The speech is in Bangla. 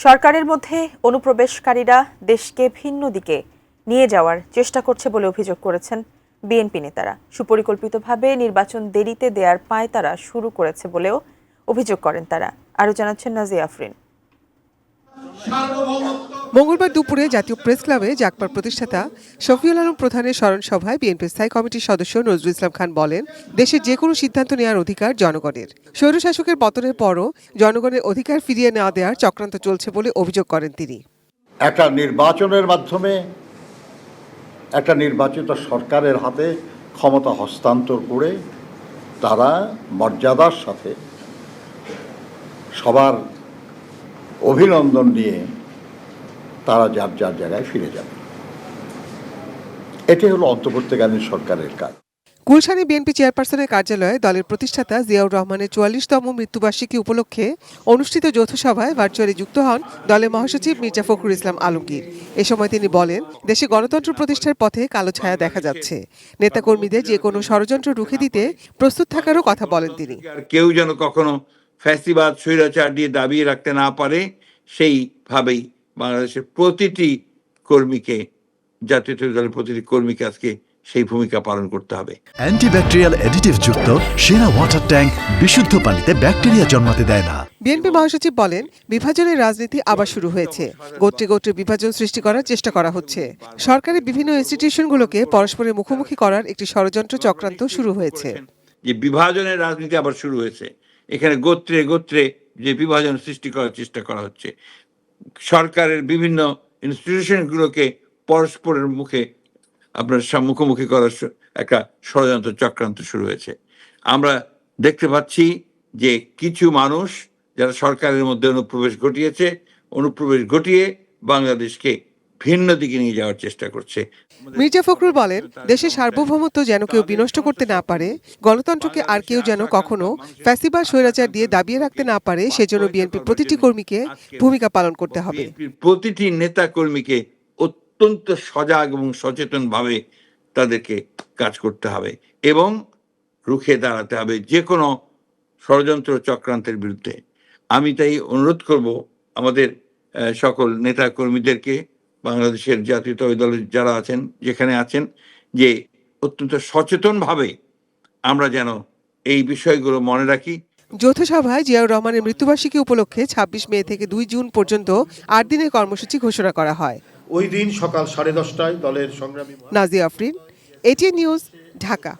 সরকারের মধ্যে অনুপ্রবেশকারীরা দেশকে ভিন্ন দিকে নিয়ে যাওয়ার চেষ্টা করছে বলে অভিযোগ করেছেন বিএনপি নেতারা। সুপরিকল্পিতভাবে নির্বাচন দেরিতে দেওয়ার পায়তারা শুরু করেছে বলেও অভিযোগ করেন তারা। আরও জানাচ্ছেন নাজিয়া আফরিন। মঙ্গলবার দুপুরে জাতীয় প্রেস ক্লাবে জাগবার প্রতিষ্ঠাতা শফিউল আলম প্রধানের স্মরণ সভায় বিএনপি স্থায়ী কমিটির সদস্য নজরুল ইসলাম খান বলেন, দেশের যে কোনো সিদ্ধান্ত নেওয়ার অধিকার জনগণের। স্বৈরশাসকের পতনের পরও জনগণের অধিকার ফিরিয়ে না দেওয়ার চক্রান্ত চলছে বলে অভিযোগ করেন তিনি। একটা নির্বাচনের মাধ্যমে একটা নির্বাচিত সরকারের হাতে ক্ষমতা হস্তান্তর করে তারা মর্যাদার সাথে সবার অভিনন্দন নিয়ে তারা যার যার জায়গায় ফিরে যাবে। এটি হলো অন্তর্বর্তীকালীন সরকারের কাজ। গুলশানে বিএনপি চেয়ারপারসনের কার্যালয়ে দলের প্রতিষ্ঠাতা জিয়াউর রহমানের ৪৪তম মৃত্যুবার্ষিকী উপলক্ষে অনুষ্ঠিত যৌথ সভায় ভার্চুয়ালি যুক্ত হন দলের মহাসচিব মির্জা ফখরুল ইসলাম আলমগীর। এ সময় তিনি বলেন, দেশে গণতন্ত্র প্রতিষ্ঠার পথে কালো ছায়া দেখা যাচ্ছে। নেতাকর্মীদের যে কোনো ষড়যন্ত্র রুখে দিতে প্রস্তুত থাকারও কথা বলেন তিনি। কেউ যেন কখনো ফ্যাসিবাদ স্বৈরাচার দিয়ে দাবিয়ে রাখতে না পারে, সেইভাবেই বাংলাদেশের প্রতিটি কর্মীকে, জাতীয় দলের প্রতিটি কর্মীকে আজকে সেই ভূমিকা পালন করতে হবে। অ্যান্টিব্যাকটেরিয়াল অ্যাডিটিভ যুক্ত সেরা ওয়াটার ট্যাঙ্ক বিশুদ্ধ পানিতে ব্যাকটেরিয়া জন্মাতে দেয় না। বিএনপি মহাসচিব বলেন, বিভাজনের রাজনীতি আবার শুরু হয়েছে। গোত্রে গোত্রে বিভাজন সৃষ্টি করার চেষ্টা করা হচ্ছে। সরকারের বিভিন্ন ইনস্টিটিউশনগুলোকে পরস্পরের মুখোমুখি করার একটি ষড়যন্ত্র চক্রান্ত শুরু হয়েছে। যে বিভাজনের রাজনীতি আবার শুরু হয়েছে, এখানে গোত্রে গোত্রে যে বিভাজন সৃষ্টি করার চেষ্টা করা হচ্ছে। সরকারের বিভিন্ন ইনস্টিটিউশনগুলোকে পরস্পরের মুখে আপনার মুখোমুখি করার একটা ষড়যন্ত্র চক্রান্ত শুরু হয়েছে। আমরা দেখতে পাচ্ছি যে কিছু মানুষ যারা সরকারের মধ্যে অনুপ্রবেশ ঘটিয়ে বাংলাদেশকে ভিন্ন দিকে নিয়ে যাওয়ার চেষ্টা করছে। মির্জা ফখরুল বলেন, দেশের সার্বভৌমত্ব যেন কেউ বিনষ্ট করতে না পারে, গণতন্ত্রকে আর কেউ যেন কখনো ফ্যাসিবাদ স্বৈরাচার দিয়ে দাবিয়ে রাখতে না পারে, সেজন্য বিএনপি প্রতিটি কর্মীকে ভূমিকা পালন করতে হবে। প্রতিটি নেতা কর্মীকে অত্যন্ত সজাগ এবং সচেতন ভাবে তাদেরকে কাজ করতে হবে এবং রুখে দাঁড়াতে হবে যে কোনো ষড়যন্ত্র চক্রান্তের বিরুদ্ধে। আমি তাই অনুরোধ করব আমাদের সকল নেতা কর্মীদেরকে, বাংলাদেশের জাতীয় দলের যারা আছেন, যেখানে আছেন, যে অত্যন্ত সচেতনভাবে আমরা যেন এই বিষয়গুলো মনে রাখি। যৌথ সভায় জিয়াউর রহমানের মৃত্যুবার্ষিকী উপলক্ষে ২৬ মে থেকে ২ জুন পর্যন্ত ৮ দিনের কর্মসূচি ঘোষণা করা হয়। ওই দিন সকাল 10:30টায় দলের সংগ্রামী নাজিয়া আফরিন, এটিএন নিউজ, ঢাকা।